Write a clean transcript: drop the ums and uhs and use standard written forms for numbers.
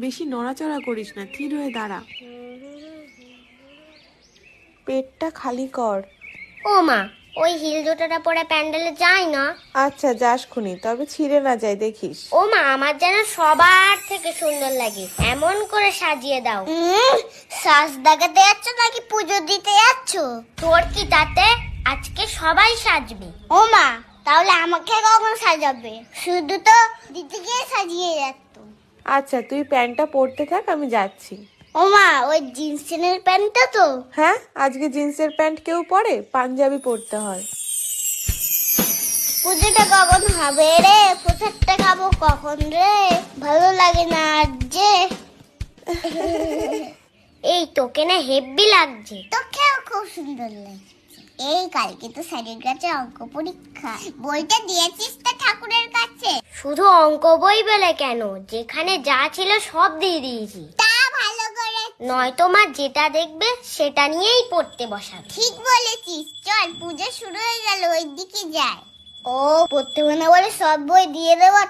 বেশি নড়াচড়া করিস না, থির হয়ে দাঁড়া। পেটটা খালি কর। ও মা, ওই হিল জুতোটা পরে প্যান্ডেলে যায় না? আচ্ছা যাস খুনি, তবে ছিঁড়ে না যায় দেখিস। ও মা, আমার যেন সবার থেকে সুন্দর লাগে, এমন করে সাজিয়ে দাও। সাজ দেখাতে যাচ্ছ নাকি পুজো দিতে যাচ্ছ? তোর কি তাতে, আজকে সবাই সাজবে। ও মা, তাহলে আমাকে কখন সাজাবে? শুধু তো দিতে গিয়ে সাজিয়ে যাচ্ছ। আচ্ছা তুই প্যান্টটা পরতে থাক, আমি যাচ্ছি। ও মা, ওই জিন্সের প্যান্টটা তো? হ্যাঁ, আজকে জিন্সের প্যান্ট কেউ পরে, পাঞ্জাবি পরতে হয়। পুজোটা কখন হবে রে? প্রসাদটা খাবো কখন রে? ভালো লাগে না আর যে। এই তোকে না হেব্বি লাগছে। তোকেও খুব সুন্দর লাগছে। এই কালকে তো স্যারের কাছে অঙ্ক পরীক্ষা, বইটা দিয়েছিস তো ঠাকুরের কাছে? শুধু অঙ্ক বই বলে কেন, যেখানে যা ছিল সব দিয়ে দিয়েছি। তা ভালো করে, নয়তো মা যেটা দেখবে সেটা নিয়েই পড়তে বসাবে। ঠিক বলেছিস, চল পুজো শুরু হয়ে গেল, ওই দিকে যাই। ও পড়তে হবে না বলে সব বই দিয়ে দেওয়া।